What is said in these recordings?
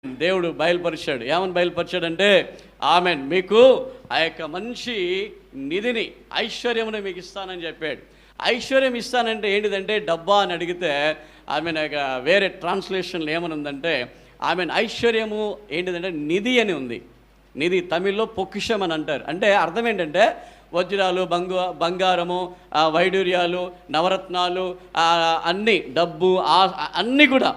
దేవుడు బయలుపరిచాడు. ఏమని బయలుపరిచాడంటే ఆమెన్, మీకు ఆ యొక్క మంచి నిధిని, ఐశ్వర్యమును మీకు ఇస్తానని చెప్పాడు. ఐశ్వర్యం ఇస్తానంటే ఏంటిదంటే డబ్బా అని అడిగితే ఆమెన్ వేరే ట్రాన్స్లేషన్లో ఏమని ఉందంటే ఆమెన్ ఐశ్వర్యము ఏంటిదంటే నిధి అని ఉంది. నిధి తమిళ్లో పొక్కిషం అని అంటారు. అంటే అర్థం ఏంటంటే వజ్రాలు, బంగారము, వైడూర్యాలు, నవరత్నాలు, అన్నీ డబ్బు, అన్నీ కూడా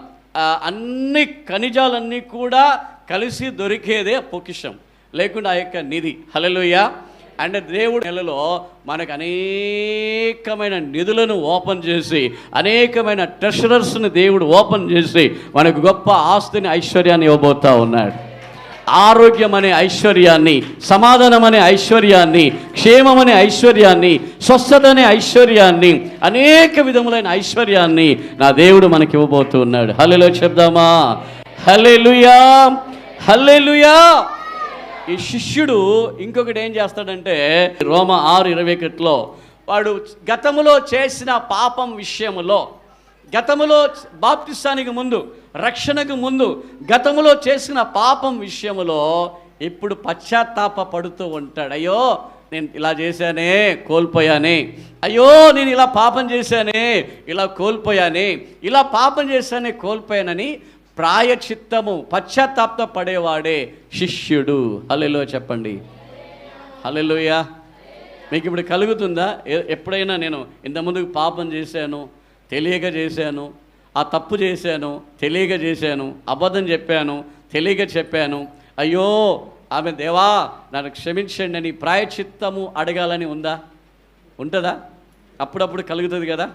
అన్ని ఖనిజాలన్నీ కూడా కలిసి దొరికేదే పొకిషం, లేకుండా ఆ యొక్క నిధి. హల్లెలూయా. అంటే దేవుడు నెలలో మనకు అనేకమైన నిధులను ఓపెన్ చేసి, అనేకమైన ట్రెషరర్స్ని దేవుడు ఓపెన్ చేసి మనకు గొప్ప ఆస్తిని, ఐశ్వర్యాన్ని ఇవ్వబోతా ఉన్నాడు. ఆరోగ్యం అనే ఐశ్వర్యాన్ని, సమాధానం అనే ఐశ్వర్యాన్ని, క్షేమం అనే ఐశ్వర్యాన్ని, స్వస్థత అనే ఐశ్వర్యాన్ని, అనేక విధములైన ఐశ్వర్యాన్ని నా దేవుడు మనకి ఇవ్వబోతూ ఉన్నాడు. హల్లెలూయా చెప్దామా? హల్లెలూయా, హల్లెలూయా. ఈ శిష్యుడు ఇంకొకటి ఏం చేస్తాడంటే రోమ 6:21లో వాడు గతములో చేసిన పాపం విషయములో, గతములో బాప్తిస్తానికి ముందు, రక్షణకు ముందు గతములో చేసిన పాపం విషయములో ఇప్పుడు పశ్చాత్తాప పడుతూ ఉంటాడు. అయ్యో నేను ఇలా చేశానే, కోల్పోయానే, అయ్యో నేను ఇలా పాపం చేశానే, ఇలా కోల్పోయానే, ఇలా పాపం చేశానే, కోల్పోయానని ప్రాయచిత్తము, పశ్చాత్తాప పడేవాడే శిష్యుడు. హల్లెలూయా చెప్పండి. హల్లెలూయా. మీకు ఇప్పుడు కలుగుతుందా? ఎప్పుడైనా నేను ఇంతకుముందు పాపం చేశాను, తెలియక చేశాను, ఆ తప్పు చేశాను, తెలియక చేశాను, అబద్ధం చెప్పాను, తెలియక చెప్పాను, అయ్యో ఆమె దేవా నన్ను క్షమించండి అని ప్రాయచిత్తము అడగాలని ఉంటుందా? అప్పుడప్పుడు కలుగుతుంది కదా.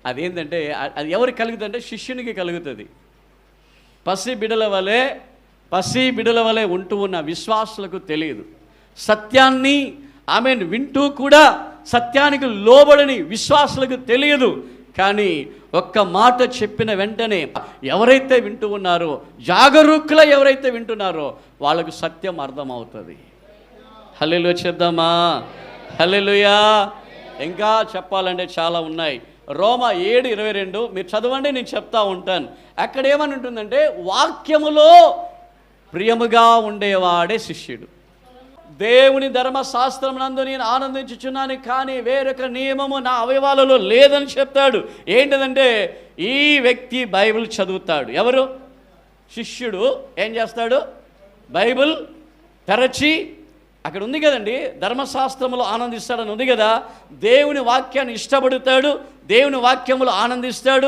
అదేంటంటే అది ఎవరికి కలుగుతుందంటే శిష్యునికి కలుగుతుంది. పసి బిడల వలె ఉంటూ ఉన్న విశ్వాసులకు తెలియదు. సత్యాన్ని ఆమెను వింటూ కూడా సత్యానికి లోబడని విశ్వాసులకు తెలియదు. కానీ ఒక్క మాట చెప్పిన వెంటనే ఎవరైతే వింటూ ఉన్నారో, జాగరూకుల ఎవరైతే వింటున్నారో వాళ్ళకు సత్యం అర్థమవుతుంది. హల్లెలూయా చెప్దామా? హల్లెలూయా. ఇంకా చెప్పాలంటే చాలా ఉన్నాయి. రోమ 7:22 మీరు చదవండి, నేను చెప్తా ఉంటాను. అక్కడ ఏమని ఉంటుందంటే వాక్యములో ప్రియముగా ఉండేవాడే శిష్యుడు. దేవుని ధర్మశాస్త్రమునందు నేను ఆనందించుచున్నాను, కానీ వేరొక నియమము నా అవయవాలలో లేదని చెప్తాడు. ఏంటిదంటే ఈ వ్యక్తి బైబిల్ చదువుతాడు. ఎవరు? శిష్యుడు ఏం చేస్తాడు? బైబిల్ తెరచి, అక్కడ ఉంది కదండి, ధర్మశాస్త్రములో ఆనందిస్తాడని ఉంది కదా. దేవుని వాక్యాన్ని ఇష్టపడతాడు, దేవుని వాక్యములో ఆనందిస్తాడు.